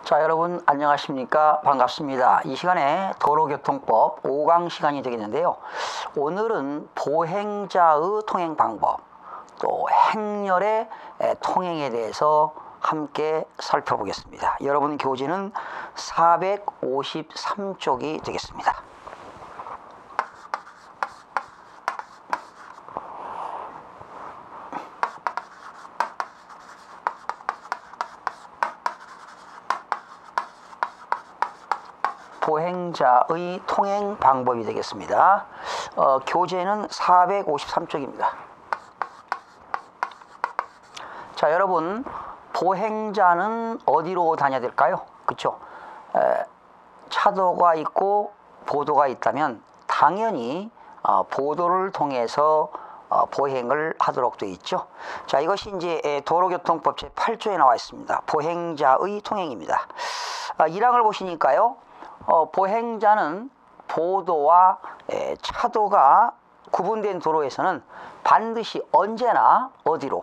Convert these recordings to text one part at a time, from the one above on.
자, 여러분 안녕하십니까? 반갑습니다. 이 시간에 도로교통법 5강 시간이 되겠는데요. 오늘은 보행자의 통행 방법, 또 행렬의 통행에 대해서 함께 살펴보겠습니다. 여러분 교재는 453쪽이 되겠습니다. 보행자의 통행 방법이 되겠습니다. 교재는 453쪽입니다. 자, 여러분 보행자는 어디로 다녀야 될까요? 그렇죠? 차도가 있고 보도가 있다면 당연히 보도를 통해서 보행을 하도록 되어 있죠. 자, 이것이 이제 도로교통법 제8조에 나와 있습니다. 보행자의 통행입니다. 1항을 보시니까요. 보행자는 보도와 차도가 구분된 도로에서는 반드시 언제나 어디로?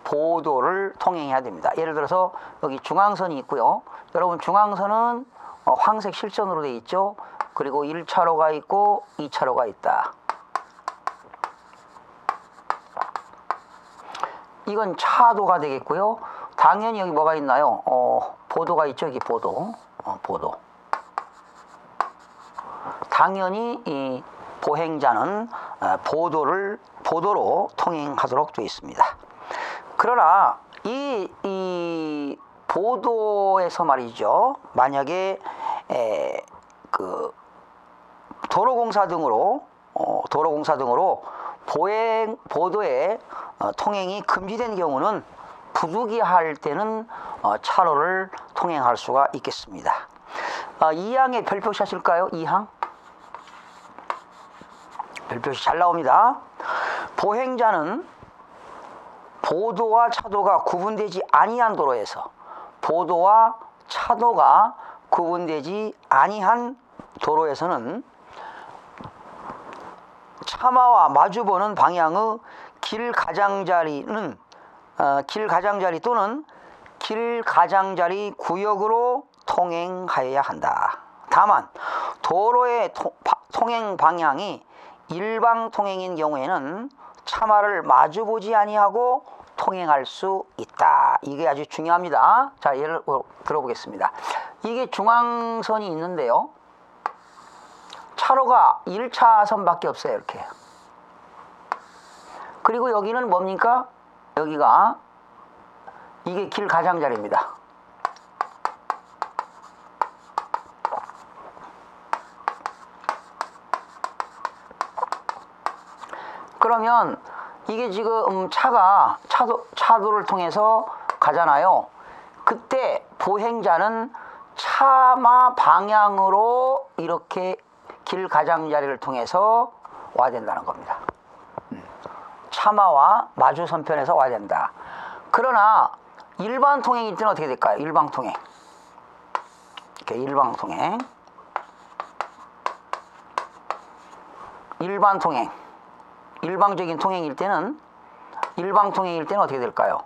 보도를 통행해야 됩니다. 예를 들어서 여기 중앙선이 있고요. 여러분 중앙선은 황색 실선으로 되어 있죠. 그리고 1차로가 있고 2차로가 있다. 이건 차도가 되겠고요. 당연히 여기 뭐가 있나요? 보도가 있죠. 여기 보도. 보도. 당연히 이 보행자는 보도로 통행하도록 되어 있습니다. 그러나 이 보도에서 말이죠. 만약에 도로공사 등으로 보도에 통행이 금지된 경우는 부득이할 때는 차로를 통행할 수가 있겠습니다. 2항에 별표시 하실까요? 2항. 별표시 잘 나옵니다. 보행자는 보도와 차도가 구분되지 아니한 도로에서 보도와 차도가 구분되지 아니한 도로에서는 차마와 마주보는 방향의 길가장자리 또는 길가장자리 구역으로 통행하여야 한다. 다만 도로의 통행 방향이 일방 통행인 경우에는 차마를 마주보지 아니하고 통행할 수 있다. 이게 아주 중요합니다. 자, 예를 들어보겠습니다. 이게 중앙선이 있는데요. 차로가 1차선밖에 없어요. 이렇게. 그리고 여기는 뭡니까? 이게 길 가장자리입니다. 그러면 이게 지금 차도를 통해서 가잖아요. 그때 보행자는 차마 방향으로 이렇게 길 가장자리를 통해서 와야 된다는 겁니다. 차마와 마주선편에서 와야 된다. 그러나 일반 통행일 때는 어떻게 될까요? 일방 통행. 이렇게 일방 통행. 일방적인 통행일 때는 어떻게 될까요?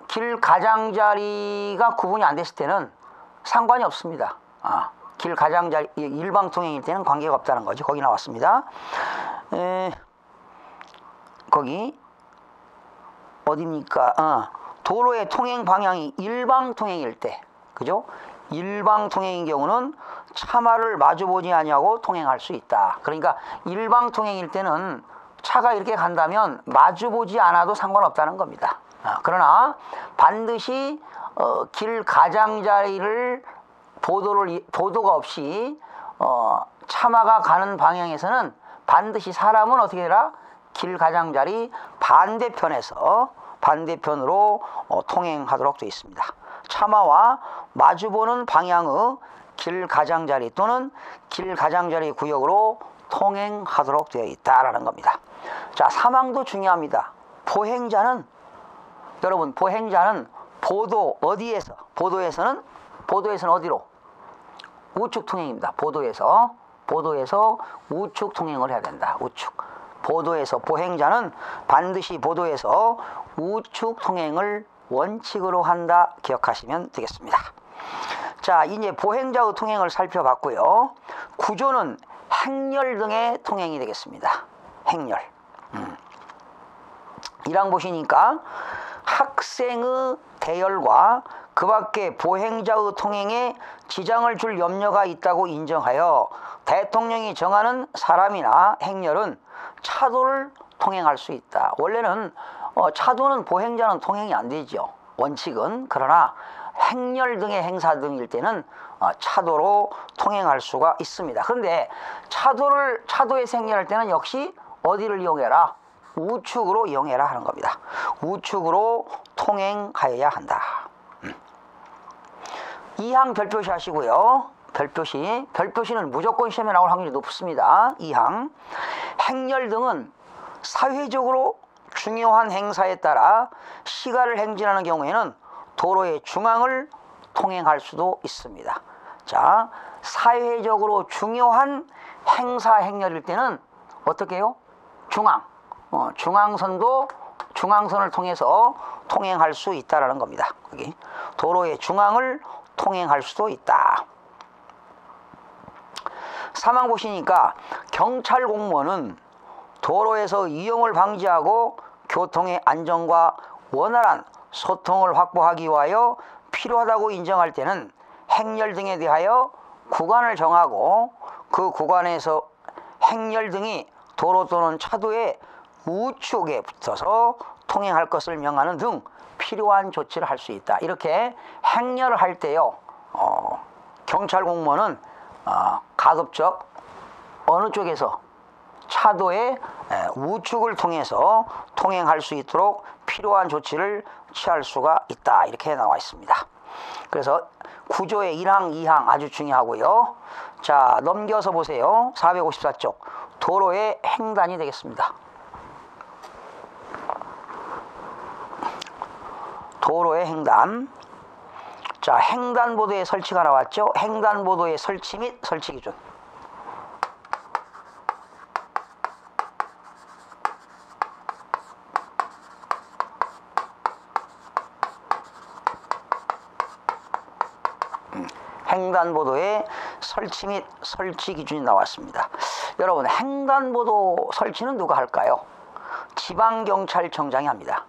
길 가장자리가 구분이 안 됐을 때는 상관이 없습니다. 길 가장자리 일방 통행일 때는 관계가 없다는 거죠. 거기 나왔습니다. 거기 어디입니까? 도로의 통행 방향이 일방 통행일 때, 그죠? 일방 통행인 경우는 차마를 마주보지 아니하고 통행할 수 있다. 그러니까 일방 통행일 때는 차가 이렇게 간다면 마주보지 않아도 상관없다는 겁니다. 그러나 반드시 길 가장자리를 보도가 없이 차마가 가는 방향에서는 반드시 사람은 어떻게 되라? 길 가장자리 반대편으로 통행하도록 되어 있습니다. 차마와 마주보는 방향의 길 가장자리 또는 길 가장자리 구역으로 통행하도록 되어 있다라는 겁니다. 자, 3항도 중요합니다. 여러분 보행자는 보도에서는 어디로? 우측 통행입니다. 보도에서 우측 통행을 해야 된다. 우측. 보행자는 반드시 보도에서 우측 통행을 원칙으로 한다 기억하시면 되겠습니다. 자, 이제 보행자의 통행을 살펴봤고요. 구조는 행렬 등의 통행이 되겠습니다. 행렬. 1항 보시니까 학생의 대열과 그 밖에 보행자의 통행에 지장을 줄 염려가 있다고 인정하여 대통령이 정하는 사람이나 행렬은 차도를 통행할 수 있다. 원래는 차도는 보행자는 통행이 안 되죠. 원칙은. 그러나 행렬 등의 행사 등일 때는 차도로 통행할 수가 있습니다. 그런데 차도에서 행렬할 때는 역시 어디를 이용해라? 우측으로 이용해라 하는 겁니다. 우측으로 통행하여야 한다. 2항 별표시 하시고요. 별표시는 무조건 시험에 나올 확률이 높습니다. 2항. 행렬 등은 사회적으로 중요한 행사에 따라 시가를 행진하는 경우에는 도로의 중앙을 통행할 수도 있습니다. 자, 사회적으로 중요한 행사 행렬일 때는 어떻게 해요? 중앙선을 통해서 통행할 수 있다라는 겁니다. 여기 도로의 중앙을 통행할 수도 있다. 3항 보시니까 경찰 공무원은 도로에서 위험을 방지하고 교통의 안전과 원활한 소통을 확보하기 위하여 필요하다고 인정할 때는 행렬 등에 대하여 구간을 정하고 그 구간에서 행렬 등이 도로 또는 차도의 우측에 붙어서 통행할 것을 명하는 등 필요한 조치를 할 수 있다. 이렇게 행렬을 할 때요, 경찰 공무원은 가급적 어느 쪽에서 차도의 우측을 통해서 통행할 수 있도록 필요한 조치를 취할 수가 있다. 이렇게 나와 있습니다. 그래서 구조의 1항, 2항 아주 중요하고요. 자, 넘겨서 보세요. 454쪽 도로의 횡단이 되겠습니다. 도로의 횡단. 자, 횡단보도의 설치가 나왔죠. 횡단보도의 설치 및 설치 기준. 횡단보도의 설치 및 설치 기준이 나왔습니다. 여러분, 횡단보도 설치는 누가 할까요? 지방경찰청장이 합니다.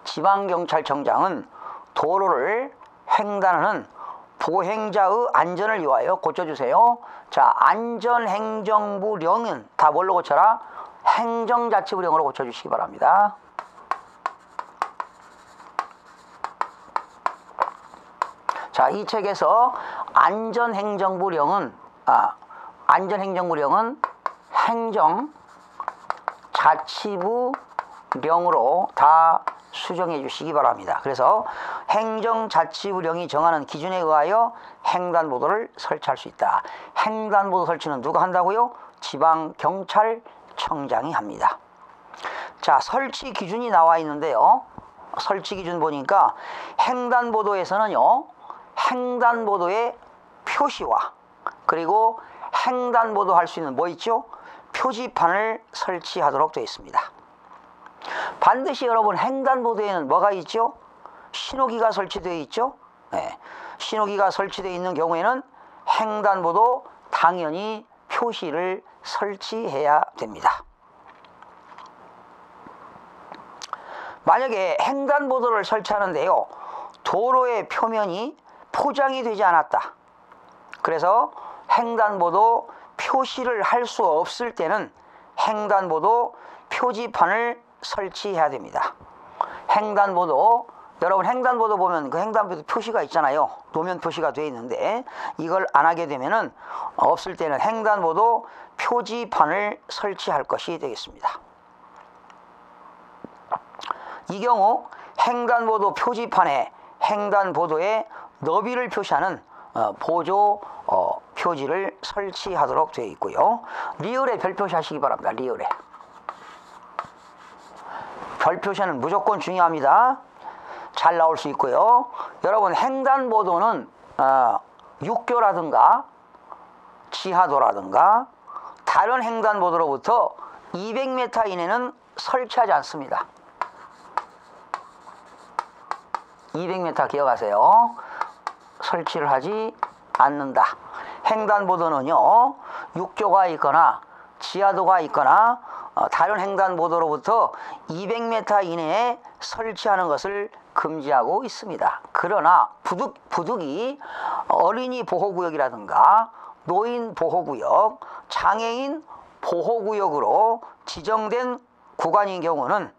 지방경찰청장은 도로를 횡단하는 보행자의 안전을 위하여 고쳐주세요. 자, 안전행정부령은 다 뭘로 고쳐라? 행정자치부령으로 고쳐주시기 바랍니다. 자, 이 책에서 안전행정부령은 행정자치부령으로 다 수정해 주시기 바랍니다. 그래서 행정자치부령이 정하는 기준에 의하여 횡단보도를 설치할 수 있다. 횡단보도 설치는 누가 한다고요? 지방경찰청장이 합니다. 자, 설치 기준이 나와 있는데요. 설치 기준 보니까 횡단보도에서는요, 횡단보도의 표시와 그리고 횡단보도 할 수 있는 뭐 있죠? 표지판을 설치하도록 되어 있습니다. 반드시 여러분 횡단보도에는 뭐가 있죠? 신호기가 설치되어 있죠? 네. 신호기가 설치되어 있는 경우에는 횡단보도 당연히 표시를 설치해야 됩니다. 만약에 횡단보도를 설치하는데요, 도로의 표면이 포장이 되지 않았다. 그래서 횡단보도 표시를 할 수 없을 때는 횡단보도 표지판을 설치해야 됩니다. 횡단보도, 여러분 횡단보도 보면 그 횡단보도 표시가 있잖아요. 도면 표시가 되어 있는데 이걸 안 하게 되면은 없을 때는 횡단보도 표지판을 설치할 것이 되겠습니다. 이 경우 횡단보도 표지판에 횡단보도의 너비를 표시하는 보조 표지를 설치하도록 되어 있고요. 리을에 별표시 하시기 바랍니다. 리을에. 별표시는 무조건 중요합니다. 잘 나올 수 있고요. 여러분 횡단보도는 육교라든가 지하도라든가 다른 횡단보도로부터 200m 이내는 설치하지 않습니다. 200m 기억하세요. 설치를 하지 않는다. 횡단보도는요, 육교가 있거나 지하도가 있거나 다른 횡단보도로부터 200m 이내에 설치하는 것을 금지하고 있습니다. 그러나 부득이 어린이 보호구역이라든가 노인 보호구역, 장애인 보호구역으로 지정된 구간인 경우는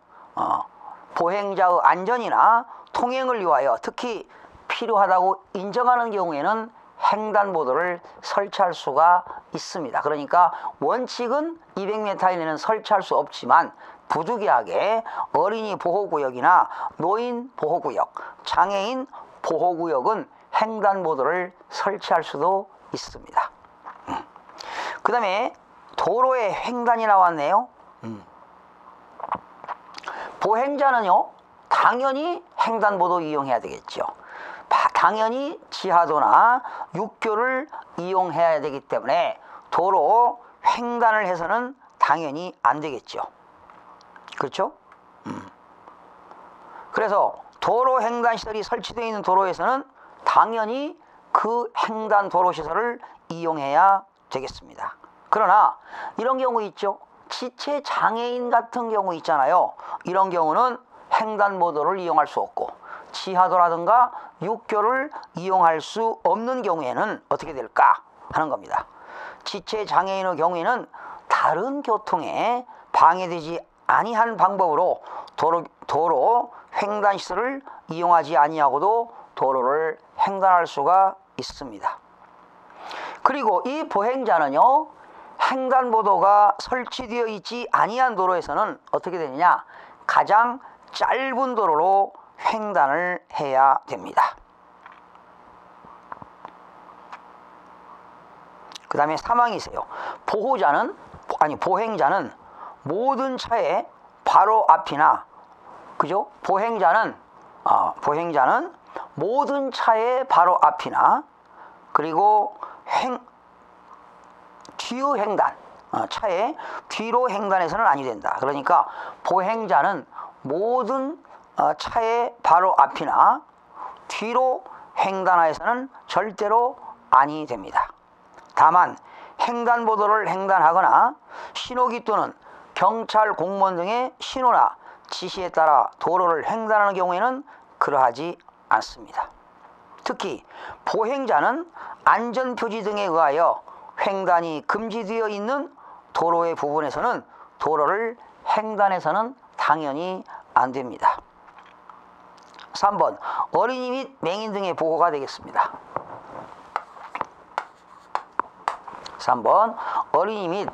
보행자의 안전이나 통행을 위하여 특히 필요하다고 인정하는 경우에는 횡단보도를 설치할 수가 있습니다. 그러니까 원칙은 200m 이내는 설치할 수 없지만 부득이하게 어린이 보호구역이나 노인 보호구역, 장애인 보호구역은 횡단보도를 설치할 수도 있습니다. 그 다음에 도로에 횡단이 나왔네요. 보행자는요, 당연히 횡단보도 이용해야 되겠죠. 당연히 지하도나 육교를 이용해야 되기 때문에 도로 횡단을 해서는 당연히 안 되겠죠. 그렇죠? 그래서 도로 횡단 시설이 설치되어 있는 도로에서는 당연히 그 횡단 도로 시설을 이용해야 되겠습니다. 그러나 이런 경우 있죠. 지체 장애인 같은 경우 있잖아요. 이런 경우는 횡단보도를 이용할 수 없고 지하도라든가 육교를 이용할 수 없는 경우에는 어떻게 될까 하는 겁니다. 지체 장애인의 경우에는 다른 교통에 방해되지 아니한 방법으로 도로 횡단 시설을 이용하지 아니하고도 도로를 횡단할 수가 있습니다. 그리고 이 보행자는요, 횡단보도가 설치되어 있지 아니한 도로에서는 어떻게 되느냐, 가장 짧은 도로로 횡단을 해야 됩니다. 그 다음에 사망이세요. 보행자는 모든 차의 바로 앞이나, 그죠? 보행자는 모든 차의 바로 앞이나, 그리고 뒤의 횡단, 차의 뒤로 횡단해서는 아니 된다. 그러니까 보행자는 모든 차의 바로 앞이나 뒤로 횡단하여서는 절대로 아니 됩니다. 다만 횡단보도를 횡단하거나 신호기 또는 경찰 공무원 등의 신호나 지시에 따라 도로를 횡단하는 경우에는 그러하지 않습니다. 특히 보행자는 안전표지 등에 의하여 횡단이 금지되어 있는 도로의 부분에서는 도로를 횡단해서는 당연히 안 됩니다. 3번 어린이 및 맹인 등의 보호가 되겠습니다. 3번 어린이 및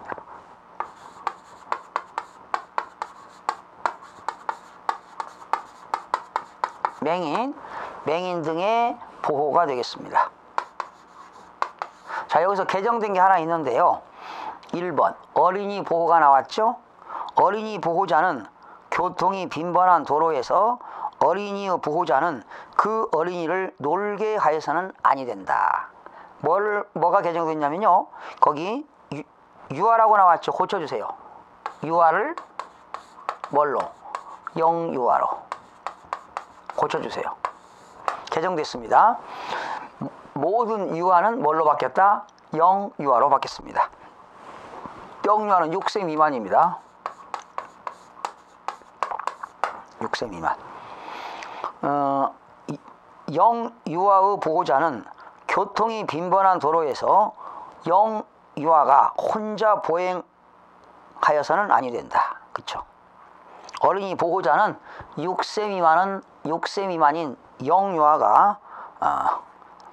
맹인 등의 보호가 되겠습니다. 자, 여기서 개정된 게 하나 있는데요. 1번 어린이 보호가 나왔죠. 어린이 보호자는 교통이 빈번한 도로에서 어린이의 보호자는 그 어린이를 놀게 하여서는 아니 된다. 뭐가 개정됐냐면요, 거기 유아라고 나왔죠. 고쳐주세요. 유아를 뭘로? 영유아로 고쳐주세요. 개정됐습니다. 모든 유아는 뭘로 바뀌었다? 영유아로 바뀌었습니다. 영유아는 6세 미만입니다. 6세 미만. 영유아의 보호자는 교통이 빈번한 도로에서 영유아가 혼자 보행하여서는 아니 된다. 그렇죠? 어린이 보호자는 6세 미만인 영유아가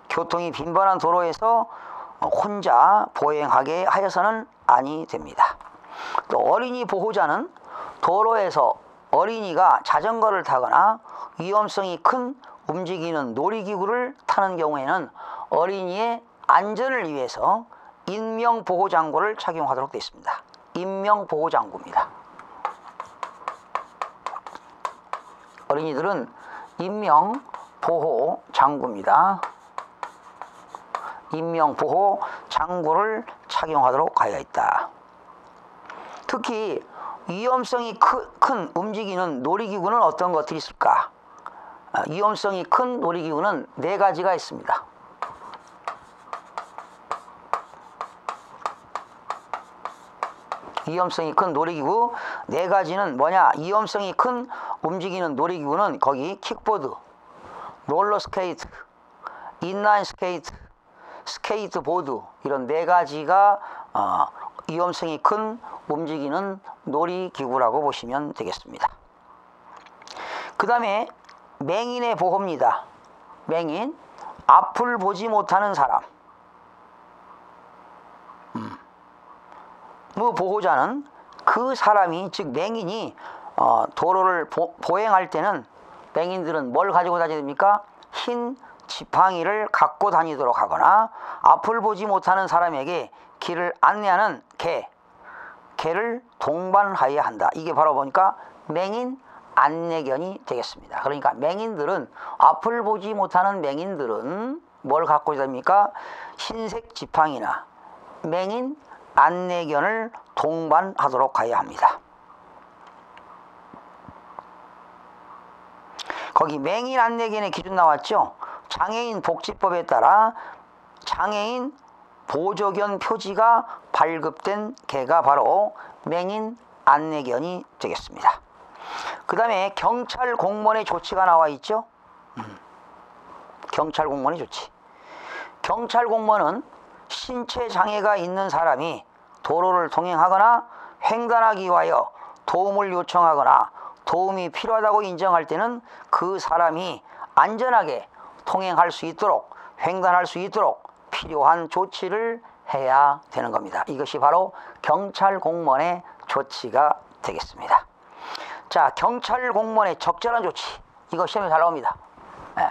교통이 빈번한 도로에서 혼자 보행하게 하여서는 아니 됩니다. 또 어린이 보호자는 도로에서 어린이가 자전거를 타거나 위험성이 큰 움직이는 놀이기구를 타는 경우에는 어린이의 안전을 위해서 인명보호장구를 착용하도록 되어 있습니다. 인명보호장구입니다. 어린이들은 인명보호장구입니다. 인명보호장구를 착용하도록 하여 있다. 특히 위험성이 큰 움직이는 놀이기구는 어떤 것들이 있을까? 위험성이 큰 놀이기구는 4가지가 있습니다. 위험성이 큰 놀이기구 네 가지는 뭐냐? 위험성이 큰 움직이는 놀이기구는 거기 킥보드, 롤러스케이트, 인라인 스케이트, 스케이트보드 이런 네 가지가 위험성이 큰 움직이는 놀이기구라고 보시면 되겠습니다. 그 다음에 맹인의 보호입니다. 맹인, 앞을 보지 못하는 사람. 보호자는 그 사람이, 즉 맹인이 도로를 보행할 때는 맹인들은 뭘 가지고 다녀야 됩니까? 흰 지팡이를 갖고 다니도록 하거나 앞을 보지 못하는 사람에게 길을 안내하는 개를 동반하여야 한다. 이게 바로 보니까 맹인 안내견이 되겠습니다. 그러니까 맹인들은, 앞을 보지 못하는 맹인들은 뭘 갖고 다닙니까? 흰색 지팡이나 맹인 안내견을 동반하도록 하여야 합니다. 거기 맹인 안내견의 기준 나왔죠? 장애인 복지법에 따라 장애인 보조견 표지가 발급된 개가 바로 맹인 안내견이 되겠습니다. 그 다음에 경찰 공무원의 조치가 나와 있죠? 경찰 공무원의 조치. 경찰 공무원은 신체 장애가 있는 사람이 도로를 통행하거나 횡단하기 위하여 도움을 요청하거나 도움이 필요하다고 인정할 때는 그 사람이 안전하게 통행할 수 있도록, 횡단할 수 있도록 필요한 조치를 해야 되는 겁니다. 이것이 바로 경찰 공무원의 조치가 되겠습니다. 자, 경찰 공무원의 적절한 조치. 이거 시험에 잘 나옵니다.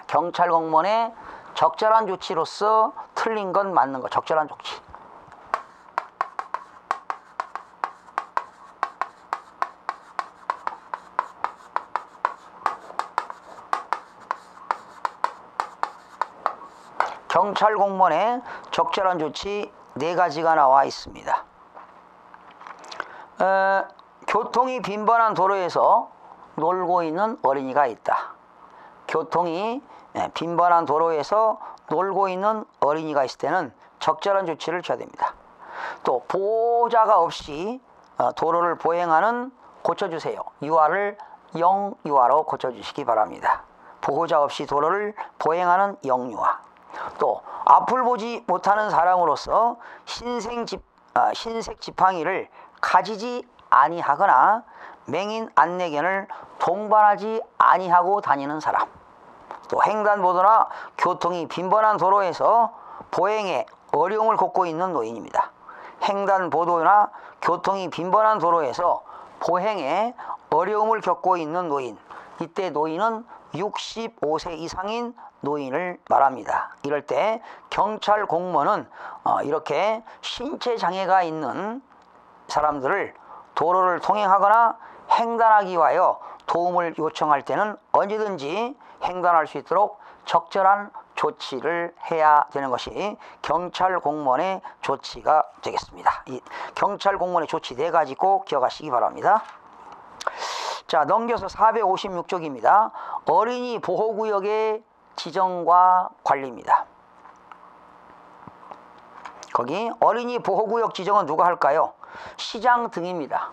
경찰 공무원의 적절한 조치로서 틀린 건 맞는 거. 적절한 조치. 경찰 공무원의 적절한 조치 네 가지가 나와 있습니다. 교통이 빈번한 도로에서 놀고 있는 어린이가 있다. 교통이 빈번한 도로에서 놀고 있는 어린이가 있을 때는 적절한 조치를 취해야 됩니다. 또 보호자가 없이 도로를 보행하는, 고쳐주세요. 유아를 영유아로 고쳐주시기 바랍니다. 보호자 없이 도로를 보행하는 영유아. 또 앞을 보지 못하는 사람으로서 흰색 지팡이를 가지지 아니하거나 맹인 안내견을 동반하지 아니하고 다니는 사람. 또 횡단보도나 교통이 빈번한 도로에서 보행에 어려움을 겪고 있는 노인입니다. 횡단보도나 교통이 빈번한 도로에서 보행에 어려움을 겪고 있는 노인. 이때 노인은 65세 이상인 노인을 말합니다. 이럴 때 경찰 공무원은 이렇게 신체 장애가 있는 사람들을 도로를 통행하거나 횡단하기 위하여 도움을 요청할 때는 언제든지 횡단할 수 있도록 적절한 조치를 해야 되는 것이 경찰 공무원의 조치가 되겠습니다. 이 경찰 공무원의 조치 네 가지 꼭 기억하시기 바랍니다. 자, 넘겨서 456쪽입니다. 어린이 보호구역의 지정과 관리입니다. 거기 어린이 보호구역 지정은 누가 할까요? 시장 등입니다.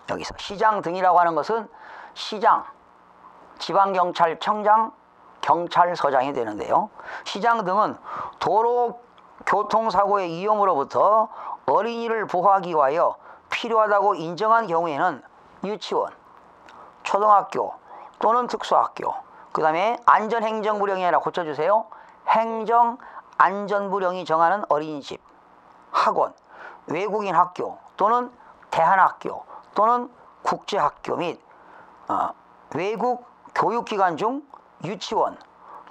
여기서 시장 등이라고 하는 것은 시장, 지방경찰청장, 경찰서장이 되는데요. 시장 등은 도로 교통사고의 위험으로부터 어린이를 보호하기 위하여 필요하다고 인정한 경우에는 유치원, 초등학교 또는 특수학교, 그 다음에 안전행정부령이 아니라 고쳐주세요. 행정안전부령이 정하는 어린이집, 학원, 외국인 학교 또는 대한학교 또는 국제학교 및 외국 교육기관 중 유치원,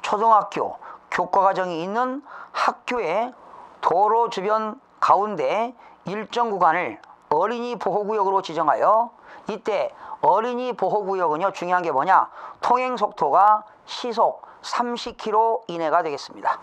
초등학교, 교과과정이 있는 학교의 도로 주변 가운데 일정 구간을 어린이 보호구역으로 지정하여, 이때 어린이 보호구역은요, 중요한 게 뭐냐? 통행속도가 시속 30km 이내가 되겠습니다.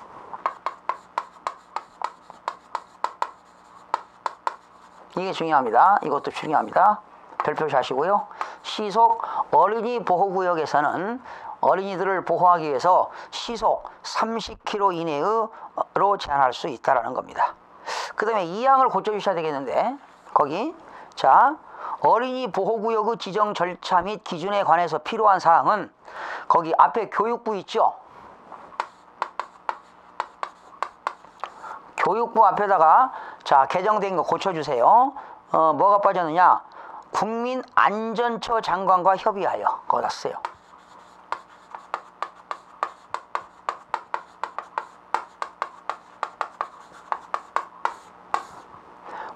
이게 중요합니다. 이것도 중요합니다. 별표시 하시고요. 시속 어린이 보호구역에서는 어린이들을 보호하기 위해서 시속 30km 이내로 제한할 수 있다는 겁니다. 그 다음에 2항을 고쳐주셔야 되겠는데, 거기 자, 어린이 보호구역의 지정 절차 및 기준에 관해서 필요한 사항은 거기 앞에 교육부 있죠? 교육부 앞에다가 자 개정된 거 고쳐주세요. 뭐가 빠졌느냐? 국민안전처 장관과 협의하여 거기다 쓰세요.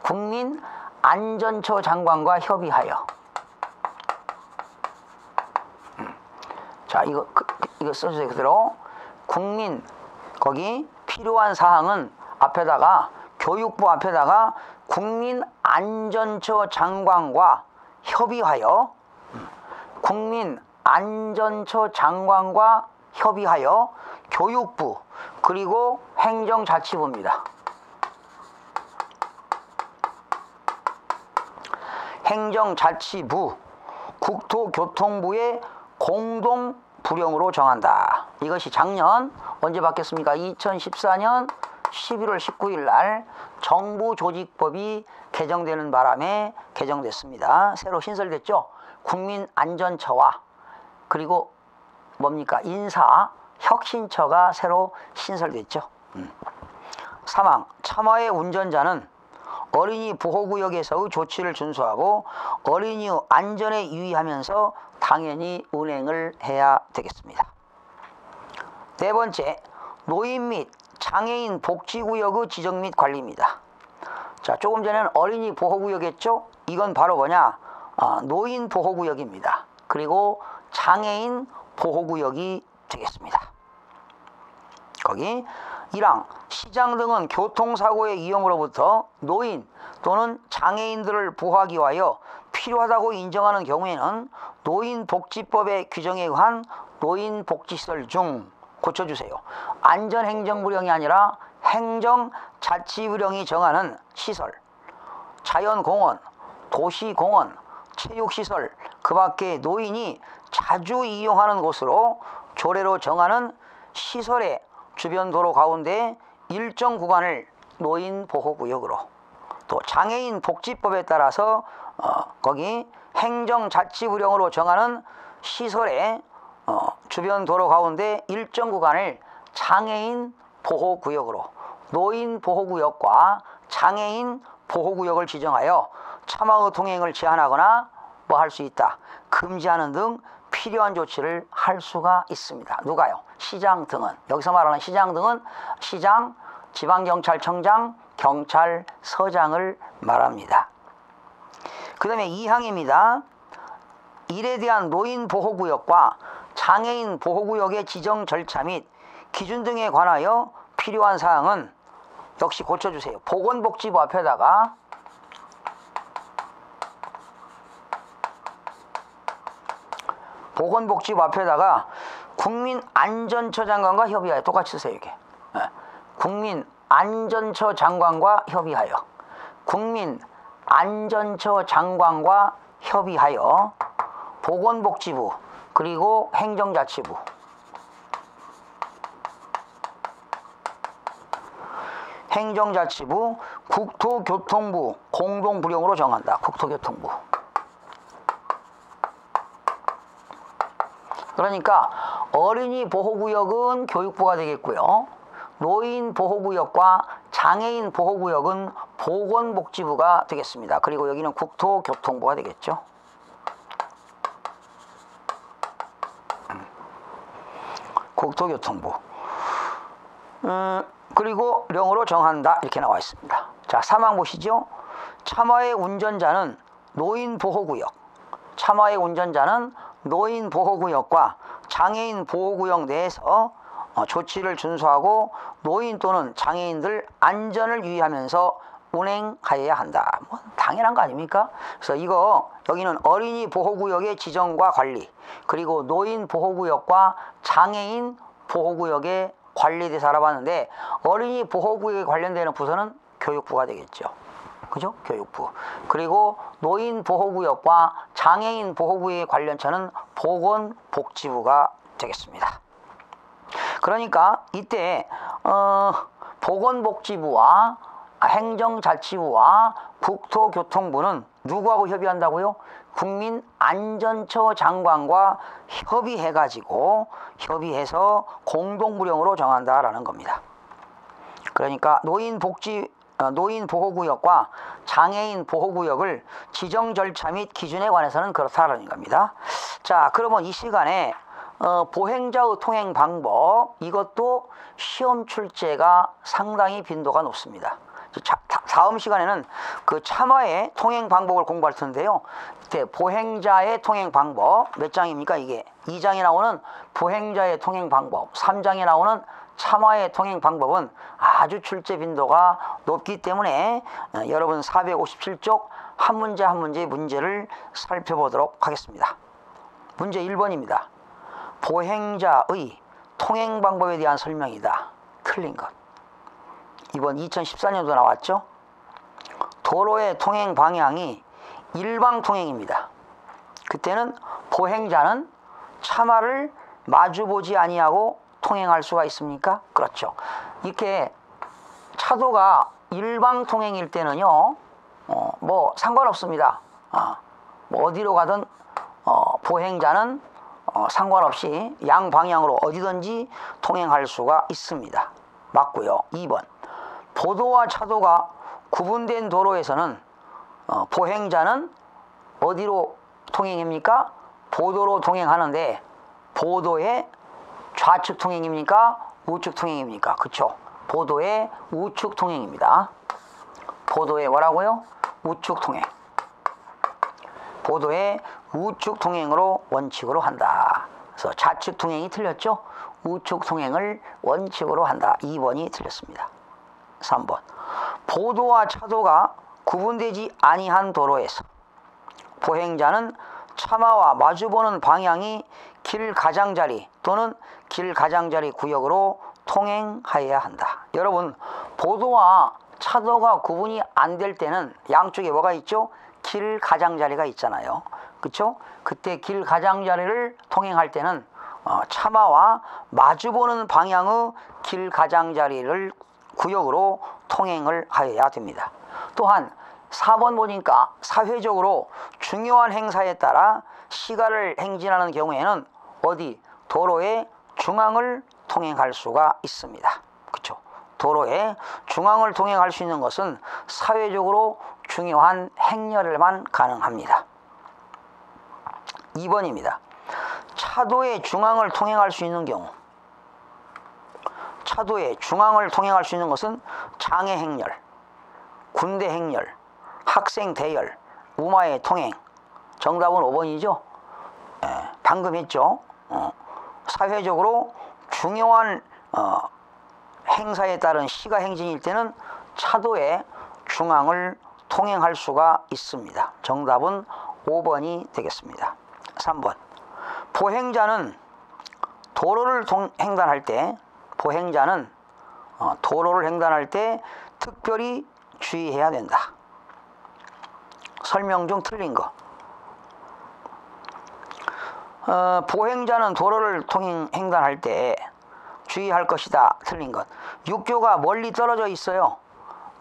국민안전처 장관과 협의하여. 자 이거 써주세요. 그대로 국민 거기 필요한 사항은 앞에다가 교육부 앞에다가 국민안전처 장관과 협의하여 국민안전처 장관과 협의하여 교육부 그리고 행정자치부입니다. 행정자치부, 국토교통부의 공동 부령으로 정한다. 이것이 작년 언제 바뀌었습니까? 2014년 11월 19일 날 정부조직법이 개정되는 바람에 개정됐습니다. 새로 신설됐죠. 국민안전처와 그리고 뭡니까? 인사혁신처가 새로 신설됐죠. 사망, 참화의 운전자는 어린이 보호구역에서의 조치를 준수하고 어린이의 안전에 유의하면서 당연히 운행을 해야 되겠습니다. 네 번째, 노인 및 장애인 복지구역의 지정 및 관리입니다. 자, 조금 전에는 어린이 보호구역이었죠? 이건 바로 뭐냐? 노인 보호구역입니다. 그리고 장애인 보호구역이 되겠습니다. 거기 1항 시장 등은 교통사고의 위험으로부터 노인 또는 장애인들을 보호하기 위하여 필요하다고 인정하는 경우에는 노인복지법의 규정에 의한 노인복지시설 중 고쳐주세요. 안전행정부령이 아니라 행정자치부령이 정하는 시설, 자연공원, 도시공원, 체육시설, 그 밖에 노인이 자주 이용하는 곳으로 조례로 정하는 시설의 주변 도로 가운데 일정 구간을 노인보호구역으로, 또 장애인 복지법에 따라서 거기 행정자치부령으로 정하는 시설의 주변 도로 가운데 일정 구간을 장애인 보호구역으로, 노인 보호구역과 장애인 보호구역을 지정하여 참화의 통행을 제한하거나 뭐 할 수 있다, 금지하는 등 필요한 조치를 할 수가 있습니다. 누가요? 시장 등은. 여기서 말하는 시장 등은 시장, 지방경찰청장, 경찰서장을 말합니다. 그 다음에 2항입니다. 이에 대한 노인 보호구역과 장애인 보호구역의 지정 절차 및 기준 등에 관하여 필요한 사항은 역시 고쳐주세요. 보건복지부 앞에다가 국민안전처 장관과 협의하여, 똑같이 쓰세요. 이게 국민안전처 장관과 협의하여, 국민안전처 장관과 협의하여 보건복지부 그리고 행정자치부, 국토교통부 공동부령으로 정한다. 국토교통부. 그러니까 어린이 보호구역은 교육부가 되겠고요. 노인 보호구역과 장애인 보호구역은 보건복지부가 되겠습니다. 그리고 여기는 국토교통부가 되겠죠. 국토교통부. 그리고 령으로 정한다. 이렇게 나와 있습니다. 자, 3항 보시죠. 참화의 운전자는 노인 보호구역, 참화의 운전자는 노인 보호구역과 장애인 보호구역 내에서 조치를 준수하고 노인 또는 장애인들 안전을 유의하면서 운행하여야 한다. 뭐 당연한 거 아닙니까? 그래서 이거 여기는 어린이 보호구역의 지정과 관리, 그리고 노인 보호구역과 장애인 보호구역의 관리에 대해서 알아봤는데, 어린이 보호구역에 관련되는 부서는 교육부가 되겠죠. 그죠? 교육부. 그리고 노인 보호구역과 장애인 보호구역의 관련처는 보건복지부가 되겠습니다. 그러니까 이때 보건복지부와 행정자치부와 국토교통부는 누구하고 협의한다고요? 국민안전처 장관과 협의해서 공동부령으로 정한다라는 겁니다. 그러니까 노인보호구역과 장애인보호구역을 지정 절차 및 기준에 관해서는 그렇다라는 겁니다. 자, 그러면 이 시간에 보행자의 통행 방법, 이것도 시험 출제가 상당히 빈도가 높습니다. 다음 시간에는 그 차마의 통행 방법을 공부할 텐데요. 이때 보행자의 통행 방법 몇 장입니까? 이게 2장에 나오는 보행자의 통행 방법, 3장에 나오는 차마의 통행 방법은 아주 출제 빈도가 높기 때문에 여러분 457쪽 한 문제 한 문제의 문제를 살펴보도록 하겠습니다. 문제 1번입니다. 보행자의 통행 방법에 대한 설명이다. 틀린 것. 이번 2014년도 나왔죠. 도로의 통행 방향이 일방통행입니다. 그때는 보행자는 차마를 마주보지 아니하고 통행할 수가 있습니까? 그렇죠. 이렇게 차도가 일방통행일 때는요, 뭐 상관없습니다. 뭐 어디로 가든 보행자는 상관없이 양방향으로 어디든지 통행할 수가 있습니다. 맞고요. 2번. 보도와 차도가 구분된 도로에서는 보행자는 어디로 통행입니까? 보도로 통행하는데 보도의 좌측 통행입니까? 우측 통행입니까? 그쵸? 보도의 우측 통행입니다. 보도의 뭐라고요? 우측 통행. 보도의 우측 통행으로 원칙으로 한다. 그래서 좌측 통행이 틀렸죠? 우측 통행을 원칙으로 한다. 2번이 틀렸습니다. 3번. 보도와 차도가 구분되지 아니한 도로에서 보행자는 차마와 마주보는 방향이 길 가장자리 또는 길 가장자리 구역으로 통행하여야 한다. 여러분, 보도와 차도가 구분이 안 될 때는 양쪽에 뭐가 있죠? 길 가장자리가 있잖아요. 그렇죠? 그때 길 가장자리를 통행할 때는 차마와 마주보는 방향의 길 가장자리를 구역으로 통행을 하여야 됩니다. 또한 4번 보니까 사회적으로 중요한 행사에 따라 시가를 행진하는 경우에는 어디? 도로의 중앙을 통행할 수가 있습니다. 그렇죠? 도로의 중앙을 통행할 수 있는 것은 사회적으로 중요한 행렬만 가능합니다. 2번입니다. 차도의 중앙을 통행할 수 있는 경우, 차도의 중앙을 통행할 수 있는 것은 장애 행렬, 군대 행렬, 학생 대열, 우마의 통행. 정답은 5번이죠. 방금 했죠. 사회적으로 중요한 행사에 따른 시가 행진일 때는 차도의 중앙을 통행할 수가 있습니다. 정답은 5번이 되겠습니다. 3번. 보행자는 도로를 횡단할 때 특별히 주의해야 된다. 설명 중 틀린 거. 보행자는 도로를 횡단할 때 주의할 것이다. 틀린 것. 육교가 멀리 떨어져 있어요.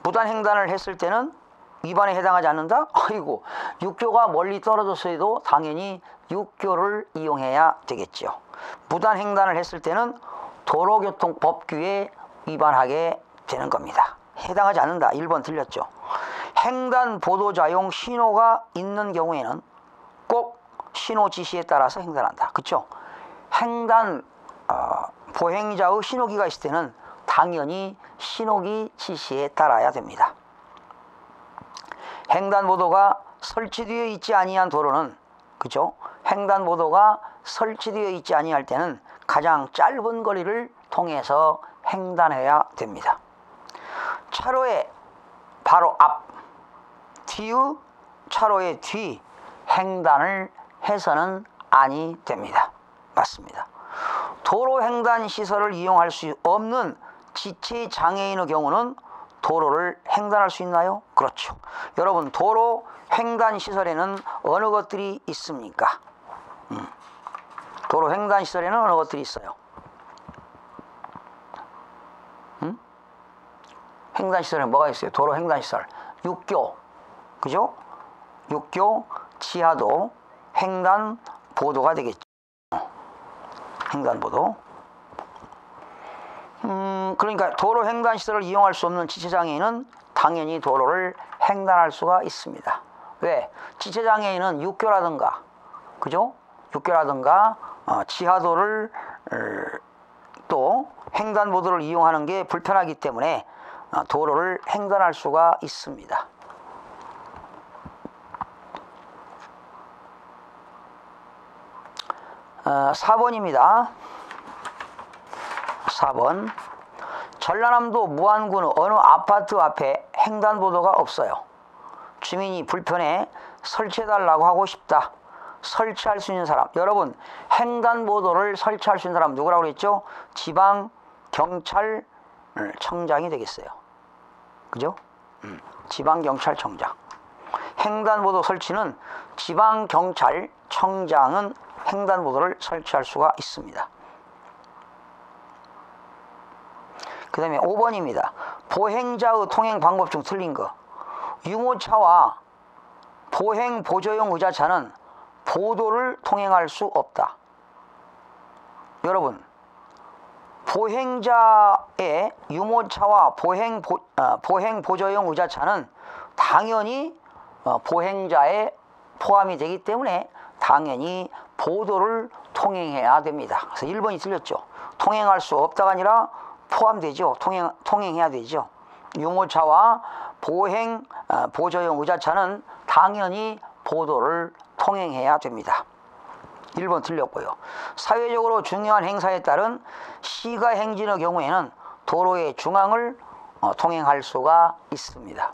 무단횡단을 했을 때는 위반에 해당하지 않는다? 아이고, 육교가 멀리 떨어졌어도 당연히 육교를 이용해야 되겠죠. 무단횡단을 했을 때는 도로교통법규에 위반하게 되는 겁니다. 해당하지 않는다. 1번 틀렸죠. 횡단보도자용 신호가 있는 경우에는 꼭 신호 지시에 따라서 횡단한다. 그렇죠? 보행자의 신호기가 있을 때는 당연히 신호기 지시에 따라야 됩니다. 횡단보도가 설치되어 있지 아니한 도로는, 그죠? 횡단보도가 설치되어 있지 아니할 때는 가장 짧은 거리를 통해서 횡단해야 됩니다. 차로의 바로 앞, 뒤의 차로의 뒤 횡단을 해서는 아니 됩니다. 맞습니다. 도로 횡단 시설을 이용할 수 없는 지체 장애인의 경우는 도로를 횡단할 수 있나요? 그렇죠. 여러분, 도로 횡단 시설에는 어느 것들이 있습니까? 도로 횡단 시설에는 어느 것들이 있어요? 횡단시설에 뭐가 있어요? 도로 횡단시설. 육교, 그죠? 육교, 지하도, 횡단보도가 되겠죠. 횡단보도. 그러니까 도로 횡단시설을 이용할 수 없는 지체장애인은 당연히 도로를 횡단할 수가 있습니다. 왜? 지체장애인은 육교라든가, 그죠? 육교라든가 지하도를 또 횡단보도를 이용하는 게 불편하기 때문에 도로를 횡단할 수가 있습니다. 어, 4번입니다. 4번. 전라남도 무안군 어느 아파트 앞에 횡단보도가 없어요. 주민이 불편해 설치해달라고 하고 싶다. 설치할 수 있는 사람. 여러분, 횡단보도를 설치할 수 있는 사람 누구라고 그랬죠? 지방경찰청장이 되겠어요. 그죠? 지방경찰청장. 횡단보도 설치는 지방경찰청장은 횡단보도를 설치할 수가 있습니다. 그 다음에 5번입니다. 보행자의 통행 방법 중 틀린 거. 유모차와 보행 보조용 의자차는 보도를 통행할 수 없다. 여러분, 보행자의 유모차와 보행 보조용 의자차는 당연히 보행자에 포함이 되기 때문에 당연히 보도를 통행해야 됩니다. 그래서 1번이 틀렸죠. 통행할 수 없다가 아니라 포함되죠. 통행해야 되죠. 유모차와 보행 보조용 의자차는 당연히 보도를 통행해야 됩니다. 1번 틀렸고요. 사회적으로 중요한 행사에 따른 시가 행진의 경우에는 도로의 중앙을 통행할 수가 있습니다.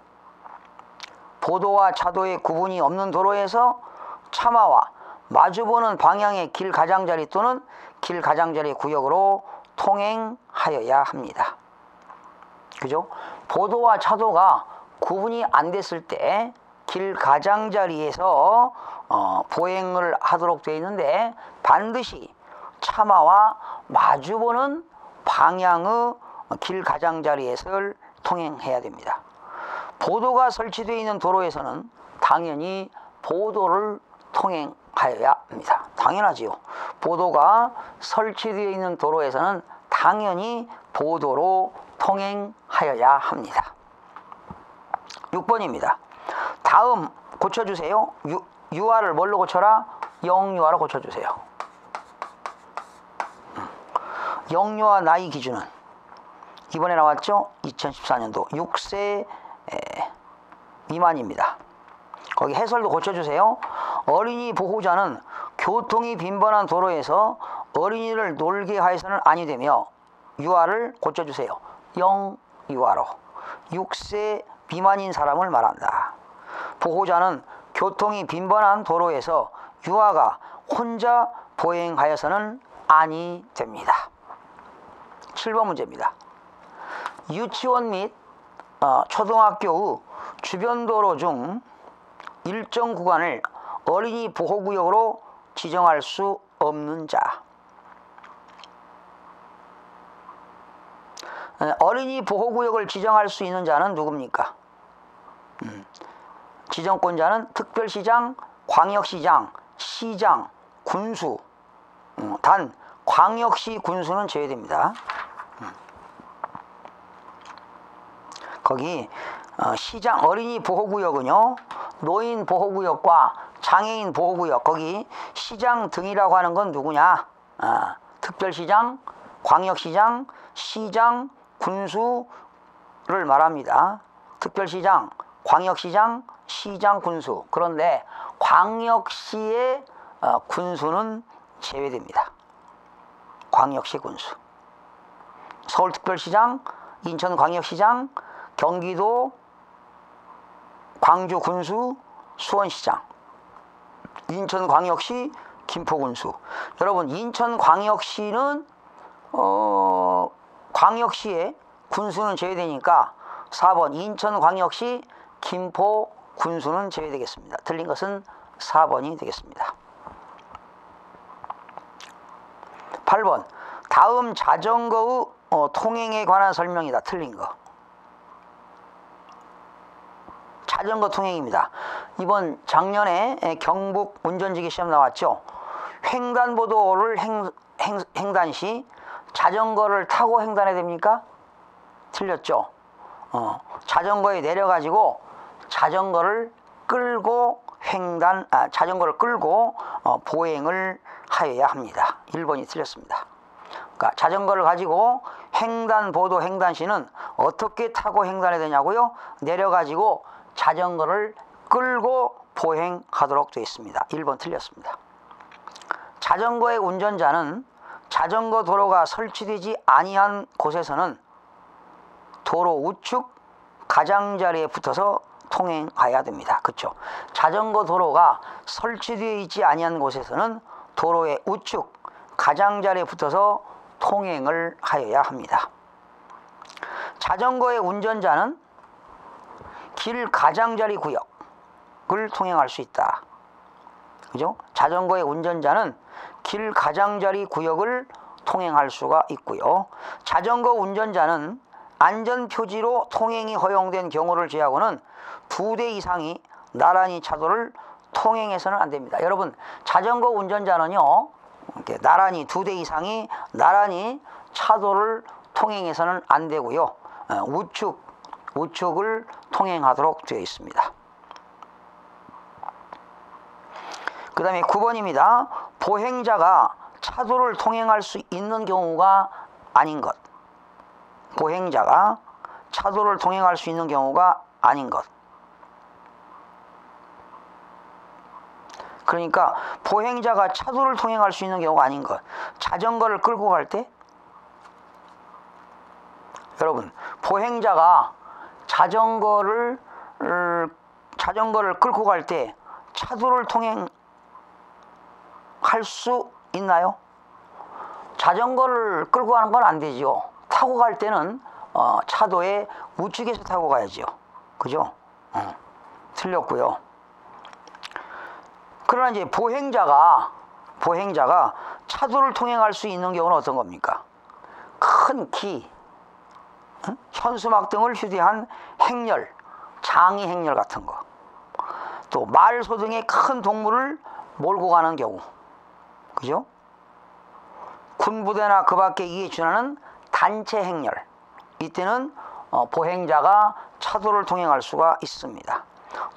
보도와 차도의 구분이 없는 도로에서 차마와 마주보는 방향의 길 가장자리 또는 길 가장자리 구역으로 통행하여야 합니다. 그죠? 보도와 차도가 구분이 안 됐을 때 길 가장자리에서 보행을 하도록 되어 있는데 반드시 차마와 마주보는 방향의 길 가장자리에서 통행해야 됩니다. 보도가 설치되어 있는 도로에서는 당연히 보도를 통행하여야 합니다. 당연하지요. 보도가 설치되어 있는 도로에서는 당연히 보도로 통행하여야 합니다. 6번입니다. 다음 고쳐주세요. 유아를 뭘로 고쳐라? 영유아로 고쳐주세요. 영유아 나이 기준은 이번에 나왔죠? 2014년도 6세 미만입니다. 거기 해설도 고쳐주세요. 어린이 보호자는 교통이 빈번한 도로에서 어린이를 놀게 하여서는 아니 되며 유아를 고쳐주세요. 영유아로 6세 미만인 사람을 말한다. 보호자는 교통이 빈번한 도로에서 유아가 혼자 보행하여서는 아니 됩니다. 7번 문제입니다. 유치원 및 초등학교의 주변 도로 중 일정 구간을 어린이 보호구역으로 지정할 수 없는 자. 어린이 보호구역을 지정할 수 있는 자는 누굽니까? 지정권자는 특별시장, 광역시장, 시장, 군수. 단 광역시 군수는 제외됩니다. 거기 시장 어린이 보호구역은요, 노인 보호구역과 장애인 보호구역, 거기 시장 등이라고 하는 건 누구냐? 특별시장, 광역시장, 시장, 군수를 말합니다. 특별시장, 광역시장, 시장, 군수. 그런데 광역시의 군수는 제외됩니다. 광역시 군수. 서울특별시장, 인천광역시장, 경기도 광주군수, 수원시장, 인천광역시, 김포군수. 여러분, 인천광역시는 광역시의 군수는 제외되니까 4번 인천광역시, 김포군수는 제외되겠습니다. 틀린 것은 4번이 되겠습니다. 8번 다음 자전거의 통행에 관한 설명이다. 틀린 거. 자전거 통행입니다. 이번 작년에 경북 운전지기 시험 나왔죠. 횡단보도를 횡단 시 자전거를 타고 횡단해야 됩니까? 틀렸죠. 자전거에 내려가지고 자전거를 끌고 보행을 하여야 합니다. 1번이 틀렸습니다. 그러니까 자전거를 가지고 횡단보도 횡단시는 어떻게 타고 횡단해야 되냐고요? 내려가지고 자전거를 끌고 보행하도록 되어 있습니다. 1번 틀렸습니다. 자전거의 운전자는 자전거 도로가 설치되지 아니한 곳에서는 도로 우측 가장자리에 붙어서 통행해야 됩니다. 그렇죠? 자전거 도로가 설치되어 있지 아니한 곳에서는 도로의 우측 가장자리에 붙어서 통행을 하여야 합니다. 자전거의 운전자는 길 가장자리 구역을 통행할 수 있다. 그죠? 자전거의 운전자는 길 가장자리 구역을 통행할 수가 있고요. 자전거 운전자는 안전표지로 통행이 허용된 경우를 제하고는 2대 이상이 나란히 차도를 통행해서는 안 됩니다. 여러분, 자전거 운전자는요, 이렇게 나란히 2대 이상이 나란히 차도를 통행해서는 안 되고요. 우측을 통행하도록 되어 있습니다. 그 다음에 9번입니다. 보행자가 차도를 통행할 수 있는 경우가 아닌 것. 보행자가 차도를 통행할 수 있는 경우가 아닌 것. 그러니까 보행자가 차도를 통행할 수 있는 경우가 아닌 것. 자전거를 끌고 갈 때, 여러분, 보행자가 자전거를 끌고 갈 때 차도를 통행할 수 있나요? 자전거를 끌고 가는 건 안 되죠. 타고 갈 때는 차도의 우측에서 타고 가야죠. 그죠? 틀렸고요. 그러나 이제 보행자가 차도를 통행할 수 있는 경우는 어떤 겁니까? 큰 키, 현수막 등을 휴대한 행렬, 장이 행렬 같은 거, 또 말소 등의 큰 동물을 몰고 가는 경우, 그죠? 군부대나 그 밖에 이에 준하는 단체 행렬, 이때는 보행자가 차도를 통행할 수가 있습니다.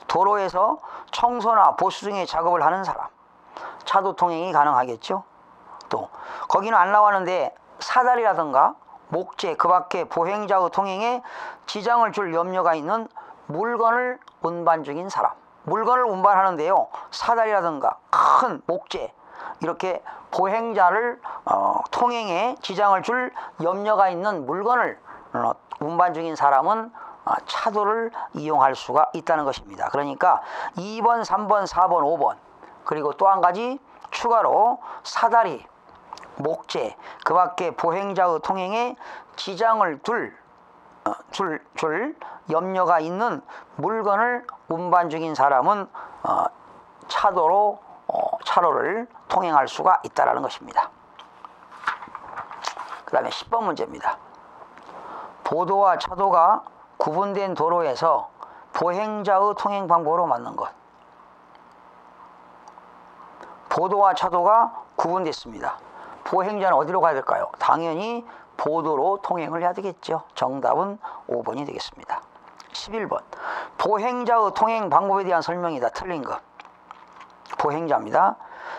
도로에서 청소나 보수 등의 작업을 하는 사람, 차도 통행이 가능하겠죠. 또 거기는 안 나왔는데 사다리라든가 목재 그 밖에 보행자의 통행에 지장을 줄 염려가 있는 물건을 운반 중인 사람, 물건을 운반하는데요, 사다리라든가 큰 목재, 이렇게 보행자를 통행에 지장을 줄 염려가 있는 물건을 운반 중인 사람은 차도를 이용할 수가 있다는 것입니다. 그러니까 2번, 3번, 4번, 5번, 그리고 또 한 가지 추가로 사다리, 목재, 그 밖에 보행자의 통행에 지장을 줄 염려가 있는 물건을 운반 중인 사람은 차로를 통행할 수가 있다는 것입니다. 그 다음에 10번 문제입니다. 보도와 차도가 구분된 도로에서 보행자의 통행 방법으로 맞는 것. 보도와 차도가 구분됐습니다. 보행자는 어디로 가야 될까요? 당연히 보도로 통행을 해야 되겠죠. 정답은 5번이 되겠습니다. 11번. 보행자의 통행 방법에 대한 설명이다. 틀린 것. 보행자입니다.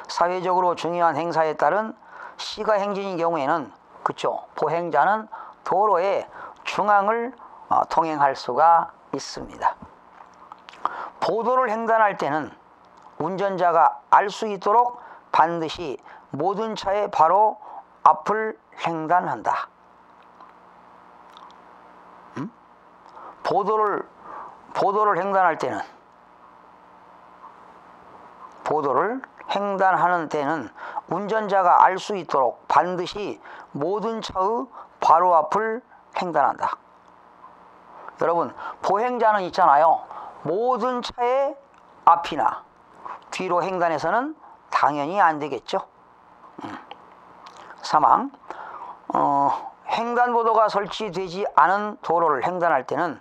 사회적으로 중요한 행사에 따른 시가 행진인 경우에는, 그쵸, 보행자는 도로의 중앙을 통행할 수가 있습니다. 보도를 횡단할 때는 운전자가 알 수 있도록 반드시 모든 차의 바로 앞을 횡단한다. 보도를 횡단할 때는, 보도를 횡단하는 때는 운전자가 알 수 있도록 반드시 모든 차의 바로 앞을 횡단한다. 여러분, 보행자는 있잖아요, 모든 차의 앞이나 뒤로 횡단해서는 당연히 안 되겠죠. 사망. 횡단보도가 설치되지 않은 도로를 횡단할 때는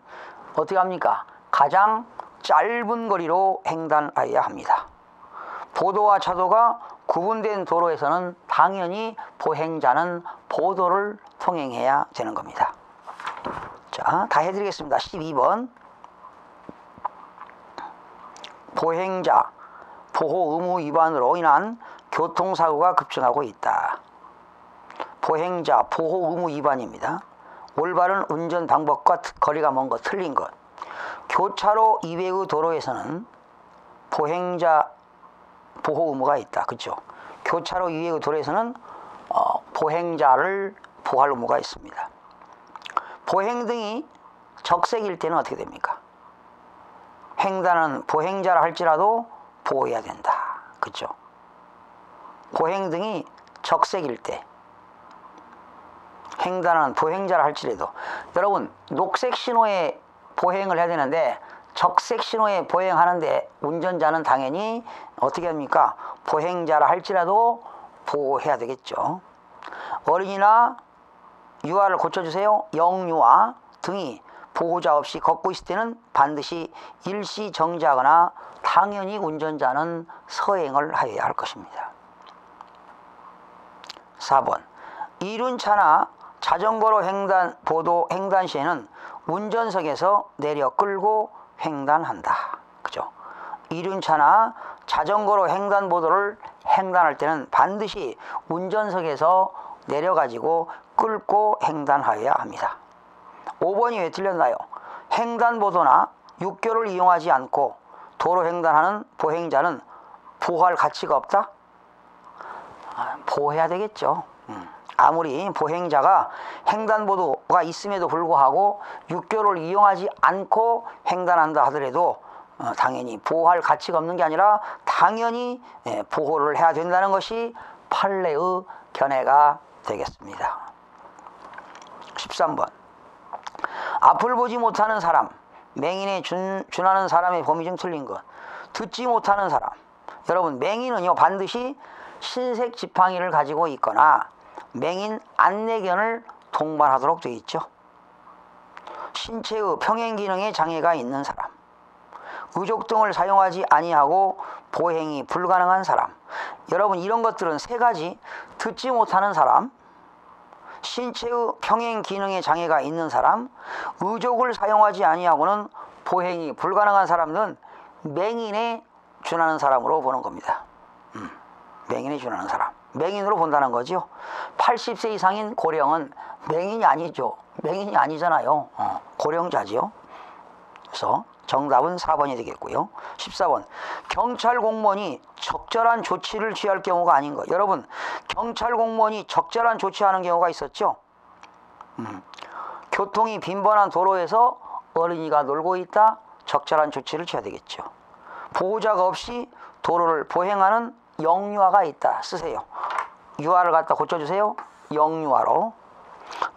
어떻게 합니까? 가장 짧은 거리로 횡단하여야 합니다. 보도와 차도가 구분된 도로에서는 당연히 보행자는 보도를 통행해야 되는 겁니다. 자, 다 해드리겠습니다. 12번. 보행자 보호 의무 위반으로 인한 교통사고가 급증하고 있다. 보행자 보호 의무 위반입니다. 올바른 운전 방법과 거리가 먼 것, 틀린 것. 교차로 이외의 도로에서는 보행자 보호 의무가 있다. 그렇죠? 교차로 이외의 도로에서는 보행자를 보호할 의무가 있습니다. 보행등이 적색일 때는 어떻게 됩니까? 횡단은 보행자라 할지라도 보호해야 된다. 그렇죠? 보행등이 적색일 때, 횡단은 보행자라 할지라도, 여러분 녹색 신호에 보행을 해야 되는데 적색 신호에 보행하는데 운전자는 당연히 어떻게 합니까? 보행자라 할지라도 보호해야 되겠죠. 어린이나 유아를 고쳐주세요. 영유아 등이 보호자 없이 걷고 있을 때는 반드시 일시 정지하거나 당연히 운전자는 서행을 하여야 할 것입니다. 4번. 이륜차나 자전거로 보도 횡단 시에는 운전석에서 내려 끌고 횡단한다. 그죠? 이륜차나 자전거로 횡단보도를 횡단할 때는 반드시 운전석에서 내려가지고 끌고 횡단하여야 합니다. 5번이 왜 틀렸나요? 횡단보도나 육교를 이용하지 않고 도로 횡단하는 보행자는 보호할 가치가 없다? 보호해야 되겠죠. 아무리 보행자가 횡단보도가 있음에도 불구하고 육교를 이용하지 않고 횡단한다 하더라도 당연히 보호할 가치가 없는 게 아니라 당연히 보호를 해야 된다는 것이 판례의 견해가 되겠습니다. 13번. 앞을 보지 못하는 사람, 맹인에 준하는 사람의 범위 중 틀린 것. 듣지 못하는 사람. 여러분, 맹인은요 반드시 흰색 지팡이를 가지고 있거나 맹인 안내견을 동반하도록 되어 있죠. 신체의 평행 기능에 장애가 있는 사람, 의족등을 사용하지 아니하고 보행이 불가능한 사람. 여러분, 이런 것들은 세 가지. 듣지 못하는 사람, 신체의 평행 기능에 장애가 있는 사람, 의족을 사용하지 아니하고는 보행이 불가능한 사람은 맹인에 준하는 사람으로 보는 겁니다. 맹인에 준하는 사람, 맹인으로 본다는 거죠. 80세 이상인 고령은 맹인이 아니죠. 맹인이 아니잖아요. 고령자지요. 그래서 정답은 4번이 되겠고요. 14번. 경찰 공무원이 적절한 조치를 취할 경우가 아닌 것. 여러분, 경찰 공무원이 적절한 조치하는 경우가 있었죠. 교통이 빈번한 도로에서 어린이가 놀고 있다. 적절한 조치를 취해야 되겠죠. 보호자가 없이 도로를 보행하는 영유아가 있다. 쓰세요. 유아를 갖다 고쳐주세요. 영유아로.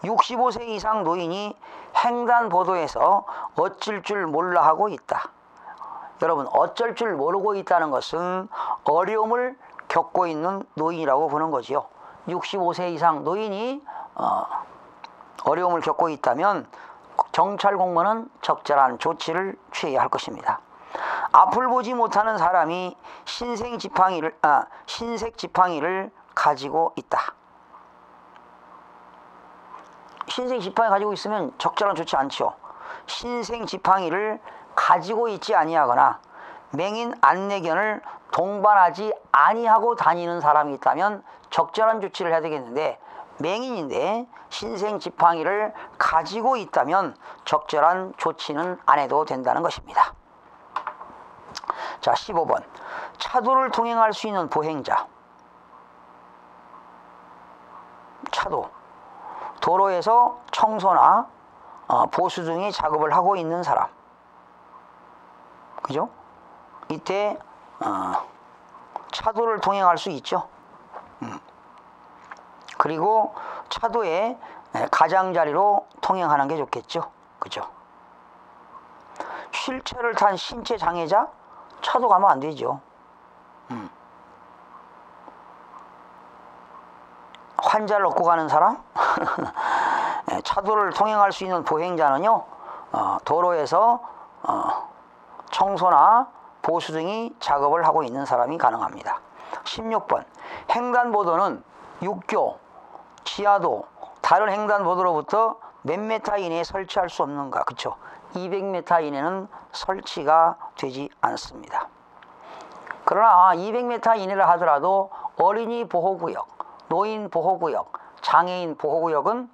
65세 이상 노인이 횡단보도에서 어쩔 줄 몰라 하고 있다. 여러분, 어쩔 줄 모르고 있다는 것은 어려움을 겪고 있는 노인이라고 보는 거지요. 65세 이상 노인이 어려움을 겪고 있다면 경찰 공무원은 적절한 조치를 취해야 할 것입니다. 앞을 보지 못하는 사람이 흰색 지팡이를 가지고 있다. 흰색 지팡이 가지고 있으면 적절한 조치 않죠. 흰색 지팡이를 가지고 있지 아니하거나 맹인 안내견을 동반하지 아니하고 다니는 사람이 있다면 적절한 조치를 해야 되겠는데, 맹인인데 흰색 지팡이를 가지고 있다면 적절한 조치는 안 해도 된다는 것입니다. 자, 15번. 차도를 통행할 수 있는 보행자. 차도. 도로에서 청소나 보수 등의 작업을 하고 있는 사람. 그죠? 이때 차도를 통행할 수 있죠. 그리고 차도에 가장자리로 통행하는 게 좋겠죠. 그죠? 휠체어를 탄 신체 장애자, 차도 가면 안 되죠. 환자를 업고 가는 사람, 차도를 통행할 수 있는 보행자는요, 도로에서 청소나 보수 등의 작업을 하고 있는 사람이 가능합니다. 16번 횡단보도는 육교, 지하도, 다른 횡단보도로부터 몇 미터 이내에 설치할 수 없는가? 그쵸? 200m 이내는 설치가 되지 않습니다. 그러나 200m 이내를 하더라도 어린이 보호구역, 노인 보호구역, 장애인 보호구역은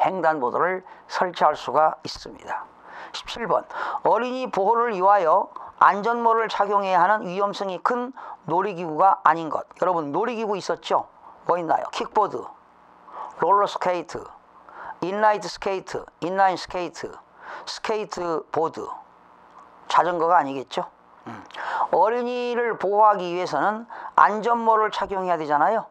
횡단보도를 설치할 수가 있습니다. 17번 어린이 보호를 위하여 안전모를 착용해야 하는 위험성이 큰 놀이기구가 아닌 것. 여러분 놀이기구 있었죠? 뭐 있나요? 킥보드, 롤러스케이트, 인라이트 스케이트, 인라인 스케이트, 스케이트보드, 자전거가 아니겠죠? 어린이를 보호하기 위해서는 안전모를 착용해야 되잖아요.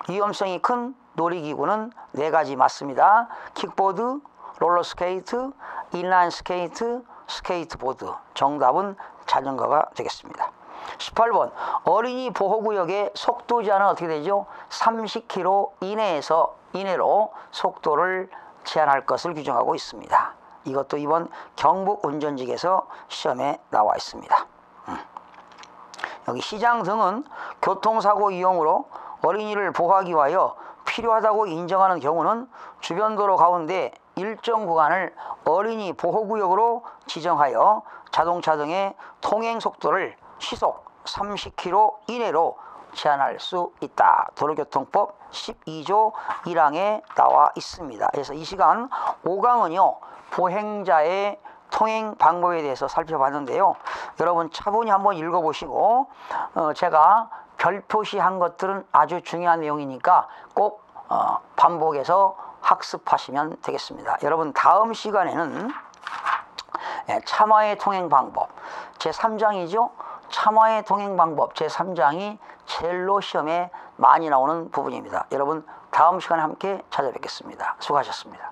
위험성이 큰 놀이기구는 4가지 맞습니다. 킥보드, 롤러스케이트, 인라인 스케이트, 스케이트보드. 정답은 자전거가 되겠습니다. 18번 어린이 보호구역의 속도 제한은 어떻게 되죠? 30km 이내로 속도를 제한할 것을 규정하고 있습니다. 이것도 이번 경북운전직에서 시험에 나와 있습니다. 여기 시장 등은 교통사고 위험으로 어린이를 보호하기 위하여 필요하다고 인정하는 경우는 주변 도로 가운데 일정 구간을 어린이 보호구역으로 지정하여 자동차 등의 통행 속도를 시속 30km 이내로 제한할 수 있다. 도로교통법 12조 1항에 나와 있습니다. 그래서 이 시간 5강은요 보행자의 통행 방법에 대해서 살펴봤는데요. 여러분 차분히 한번 읽어보시고 제가 별표시한 것들은 아주 중요한 내용이니까 꼭 반복해서 학습하시면 되겠습니다. 여러분 다음 시간에는 참화의 통행 방법 제3장이죠. 참화의 통행 방법 제3장이 젤로 시험에 많이 나오는 부분입니다. 여러분 다음 시간에 함께 찾아뵙겠습니다. 수고하셨습니다.